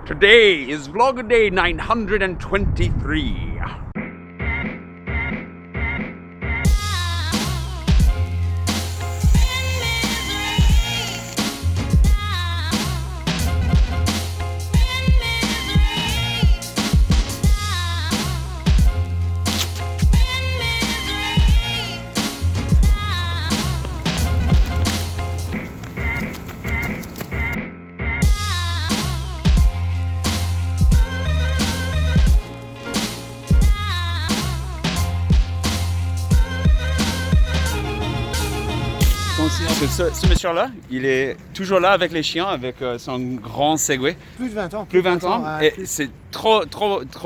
Today is vlog day 923. Ce monsieur-là, il est toujours là avec les chiens, avec son grand Segway. Plus de 20 ans. Plus de 20 ans. Et c'est trop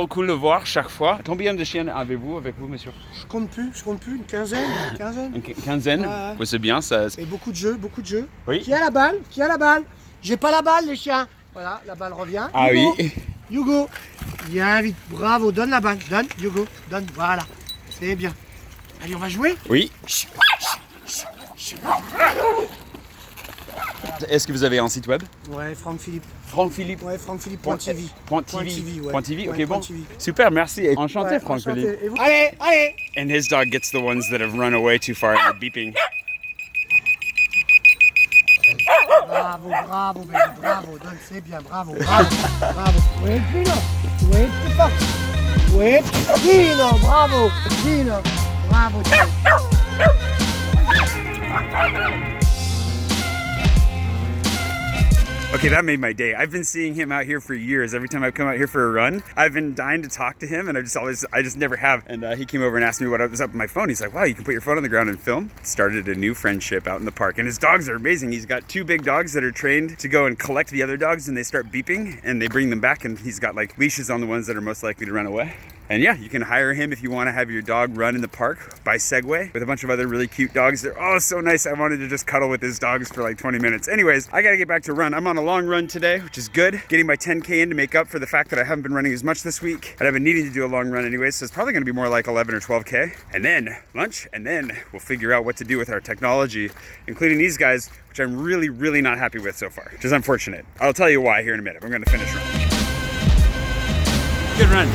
cool de voir chaque fois. Combien de chiens avez-vous avec vous, monsieur? Je compte plus, une quinzaine. Une quinzaine. Ouais, c'est bien ça. Et beaucoup de jeux. Oui. Qui a la balle? J'ai pas la balle, les chiens. Voilà, la balle revient. Ah Hugo. oui. Hugo, viens vite, bravo, donne la balle, donne, Hugo, donne, voilà. C'est bien. Allez, on va jouer? Oui. Est-ce que vous avez un site web? Ouais, Franck Philippe. Ouais, francphilippe.tv. .tv, ok, bon. Super, merci. Enchanté, ouais, Franck Philippe. Allez. And his dog gets the ones that have run away too far and are beeping. Bravo, donne, c'est bien, bravo. Oui, Pino, bravo. Okay, that made my day. I've been seeing him out here for years. Every time I've come out here for a run, I've been dying to talk to him, and I just never have. And he came over and asked me what was up with my phone. He's like, wow, you can put your phone on the ground and film. Started a new friendship out in the park, and his dogs are amazing. He's got 2 big dogs that are trained to go and collect the other dogs, and they start beeping, and they bring them back, and he's got like leashes on the ones that are most likely to run away. And yeah, you can hire him if you want to have your dog run in the park by Segway with a bunch of other really cute dogs. They're all so nice. I wanted to just cuddle with his dogs for like 20 minutes. Anyways, I gotta get back to run. I'm on a long run today, which is good. Getting my 10K in to make up for the fact that I haven't been running as much this week. And I've been needing to do a long run anyways, so it's probably gonna be more like 11 or 12K. And then lunch, and then we'll figure out what to do with our technology, including these guys, which I'm really not happy with so far, which is unfortunate. I'll tell you why here in a minute. I'm gonna finish running. Good run.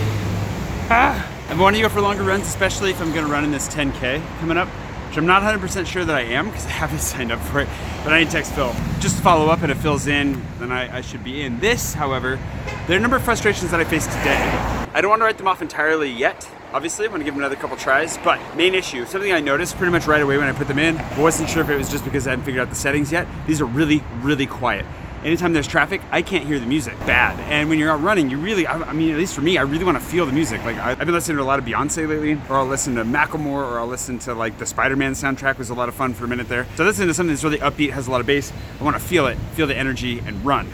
I've been wanting to go for longer runs, especially if I'm going to run in this 10K coming up, which I'm not 100% sure that I am because I haven't signed up for it, but I need to text Phil. Just to follow up, and if Phil's in, then I should be in. This, however, there are a number of frustrations that I faced today. I don't want to write them off entirely yet. Obviously, I want to give them another couple tries, but main issue, something I noticed pretty much right away when I put them in, I wasn't sure if it was just because I hadn't figured out the settings yet. These are really quiet. Anytime there's traffic, I can't hear the music. Bad. And when you're out running, you really, I mean, at least for me, I really want to feel the music. Like, I've been listening to a lot of Beyonce lately, or I'll listen to Macklemore, or I'll listen to like the Spider-Man soundtrack was a lot of fun for a minute there. So listening to something that's really upbeat, has a lot of bass, I want to feel it, feel the energy, and run.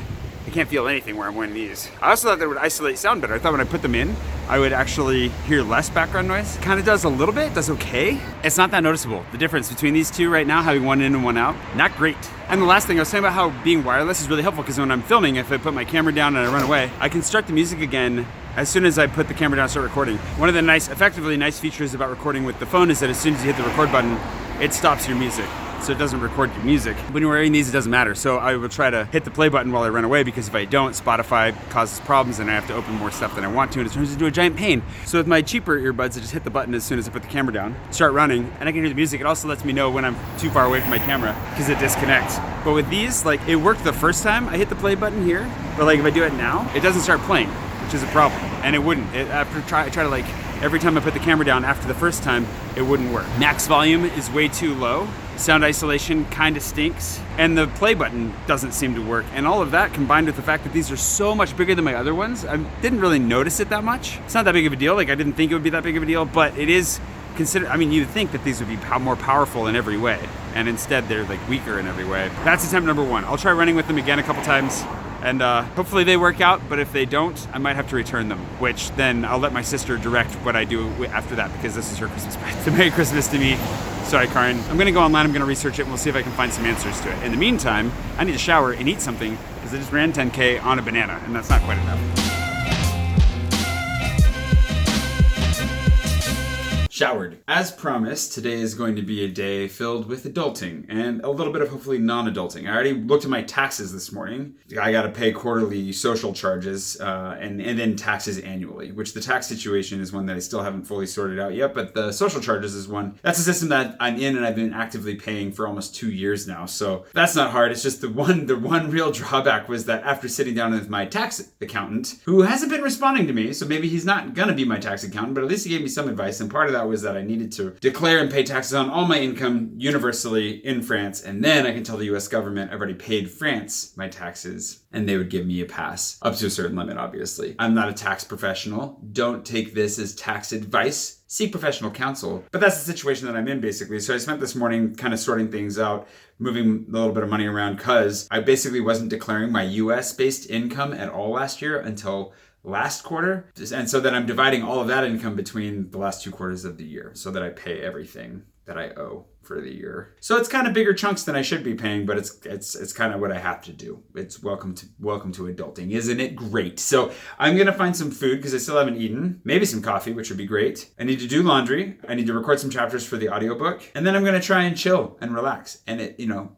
I can't feel anything where I'm wearing these. I also thought that would isolate sound better. I thought when I put them in, I would actually hear less background noise. It kind of does a little bit, does okay. It's not that noticeable. The difference between these two right now, having one in and one out, not great. And the last thing I was saying about how being wireless is really helpful because when I'm filming, if I put my camera down and I run away, I can start the music again as soon as I put the camera down and start recording. One of the effectively nice features about recording with the phone is that as soon as you hit the record button, it stops your music. So it doesn't record your music. When you're wearing these, it doesn't matter. So I will try to hit the play button while I run away because if I don't, Spotify causes problems and I have to open more stuff than I want to and it turns into a giant pain. So with my cheaper earbuds, I just hit the button as soon as I put the camera down, start running, and I can hear the music. It also lets me know when I'm too far away from my camera because it disconnects. But with these, like it worked the first time I hit the play button here, but like if I do it now, it doesn't start playing, which is a problem. And it wouldn't. I try to like, every time I put the camera down after the first time, it wouldn't work. Max volume is way too low. Sound isolation kind of stinks, and the play button doesn't seem to work. And all of that combined with the fact that these are so much bigger than my other ones, I didn't really notice it that much. It's not that big of a deal. Like I didn't think it would be that big of a deal, but it is considered. I mean, you'd think that these would be more powerful in every way, and instead they're like weaker in every way. That's attempt number 1. I'll try running with them again a couple times. And hopefully they work out, but if they don't, I might have to return them, which then I'll let my sister direct what I do after that because this is her Christmas present. So Merry Christmas to me. Sorry, Karin. I'm gonna go online, I'm gonna research it, and we'll see if I can find some answers to it. In the meantime, I need to shower and eat something because I just ran 10K on a banana, and that's not quite enough. Showered. As promised, today is going to be a day filled with adulting and a little bit of hopefully non-adulting. I already looked at my taxes this morning. I got to pay quarterly social charges and then taxes annually, which the tax situation is one that I still haven't fully sorted out yet, but the social charges is one. That's a system that I'm in and I've been actively paying for almost 2 years now. So that's not hard. It's just the one real drawback was that after sitting down with my tax accountant, who hasn't been responding to me, so maybe he's not going to be my tax accountant, but at least he gave me some advice. And part of that was that I needed to declare and pay taxes on all my income universally in France, and then I can tell the US government I've already paid France my taxes, and they would give me a pass up to a certain limit, obviously. I'm not a tax professional. Don't take this as tax advice. Seek professional counsel. But that's the situation that I'm in, basically. So I spent this morning kind of sorting things out, moving a little bit of money around, because I basically wasn't declaring my US-based income at all last year until last quarter. And so then I'm dividing all of that income between the last 2 quarters of the year so that I pay everything that I owe for the year. So it's kind of bigger chunks than I should be paying, but it's kind of what I have to do. It's welcome to adulting. Isn't it great? So I'm going to find some food because I still haven't eaten. Maybe some coffee, which would be great. I need to do laundry. I need to record some chapters for the audiobook. And then I'm going to try and chill and relax. And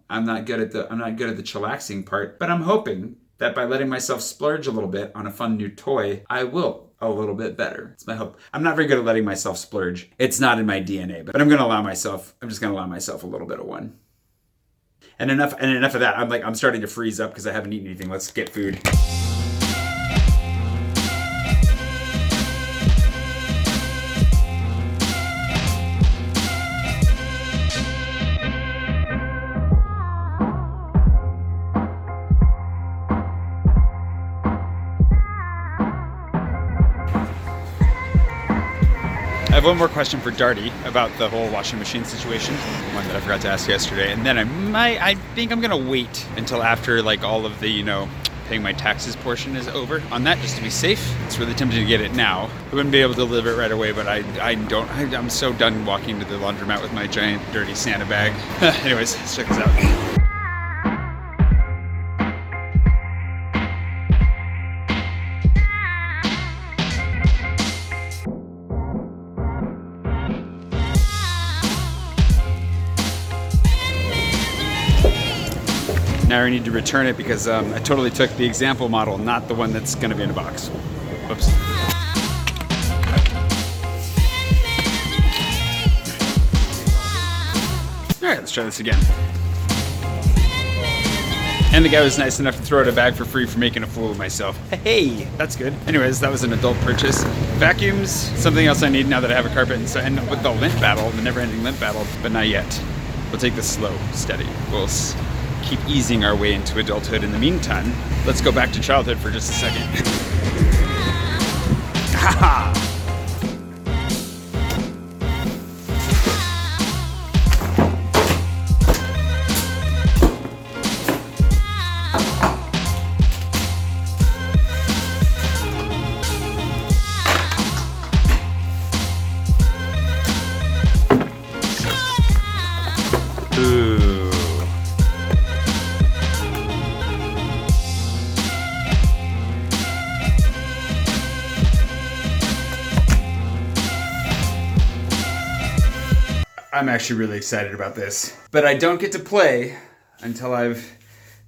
I'm not good at the chillaxing part, but I'm hoping that by letting myself splurge a little bit on a fun new toy, I will a little bit better. It's my hope. I'm not very good at letting myself splurge. It's not in my DNA, but I'm just gonna allow myself a little bit of one. And enough of that. I'm starting to freeze up because I haven't eaten anything. Let's get food. I have one more question for Darty about the whole washing machine situation, one that I forgot to ask yesterday, and then I think I'm gonna wait until after all of the paying my taxes portion is over on that, just to be safe. It's really tempting to get it now. I wouldn't be able to deliver it right away, but I'm so done walking to the laundromat with my giant dirty Santa bag. Anyways, let's check this out. Now I need to return it because I totally took the example model, not the one that's going to be in a box. Whoops. All right, let's try this again. And the guy was nice enough to throw out a bag for free for making a fool of myself. Hey, that's good. Anyways, that was an adult purchase. Vacuums, something else I need now that I have a carpet. And with the lint battle, the never-ending lint battle, but not yet. We'll take this slow, steady. We'll keep easing our way into adulthood. In the meantime, let's go back to childhood for just a second. Haha! I'm actually really excited about this. But I don't get to play until I've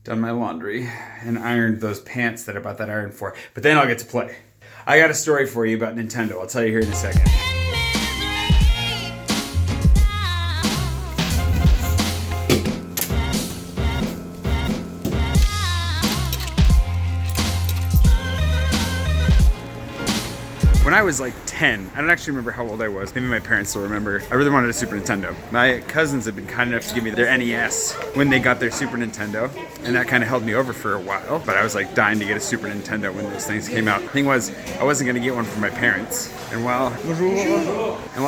done my laundry and ironed those pants that I bought that iron for. But then I'll get to play. I got a story for you about Nintendo. I'll tell you here in a second. When I was like 10, I don't actually remember how old I was. Maybe my parents still remember. I really wanted a Super Nintendo. My cousins have been kind enough to give me their NES when they got their Super Nintendo, and that kind of held me over for a while. But I was like dying to get a Super Nintendo when those things came out. The thing was, I wasn't gonna get one for my parents. And while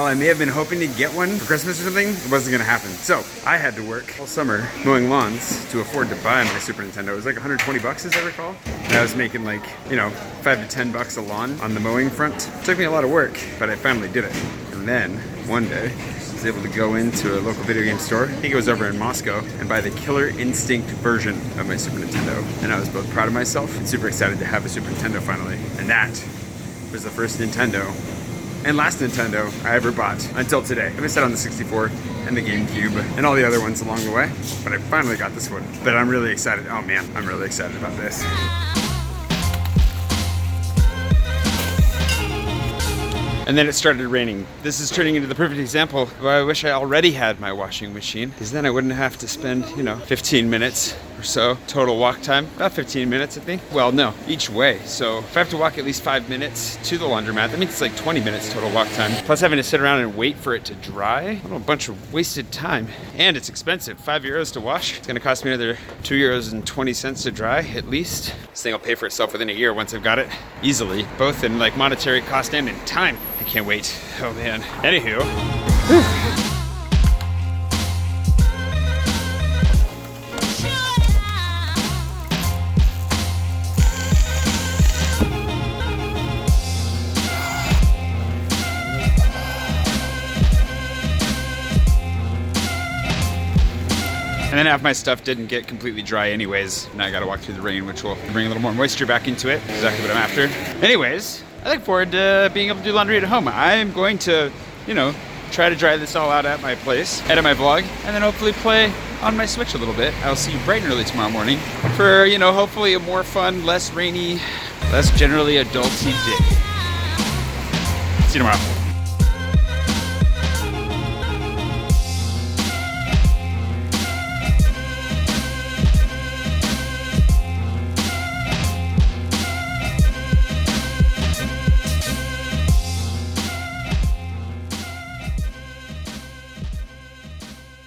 I may have been hoping to get one for Christmas or something, it wasn't gonna happen. So I had to work all summer mowing lawns to afford to buy my Super Nintendo. It was like 120 bucks, as I recall. And I was making like, $5 to $10 a lawn on the mowing front. It took me a lot of work, but I finally did it. And then one day, I was able to go into a local video game store, I think it was over in Moscow, and buy the Killer Instinct version of my Super Nintendo. And I was both proud of myself and super excited to have a Super Nintendo finally. And that was the first Nintendo and last Nintendo I ever bought until today. I missed out on the 64 and the GameCube and all the other ones along the way, but I finally got this one. But I'm really excited. Oh man, I'm really excited about this. And then it started raining. This is turning into the perfect example. Well, I wish I already had my washing machine, because then I wouldn't have to spend, 15 minutes or so total walk time. About 15 minutes, I think. Well, no, each way. So if I have to walk at least 5 minutes to the laundromat, that means it's like 20 minutes total walk time. Plus having to sit around and wait for it to dry. A bunch of wasted time. And it's expensive. €5 to wash. It's gonna cost me another €2.20 to dry, at least. This thing will pay for itself within a year once I've got it. Easily. Both in like monetary cost and in time. I can't wait. Oh man. Anywho. And then half my stuff didn't get completely dry anyways. Now I gotta walk through the rain, which will bring a little more moisture back into it. Exactly what I'm after. Anyways, I look forward to being able to do laundry at home. I'm going to, try to dry this all out at my place, edit my vlog, and then hopefully play on my Switch a little bit. I'll see you bright and early tomorrow morning for, hopefully a more fun, less rainy, less generally adulty day. See you tomorrow.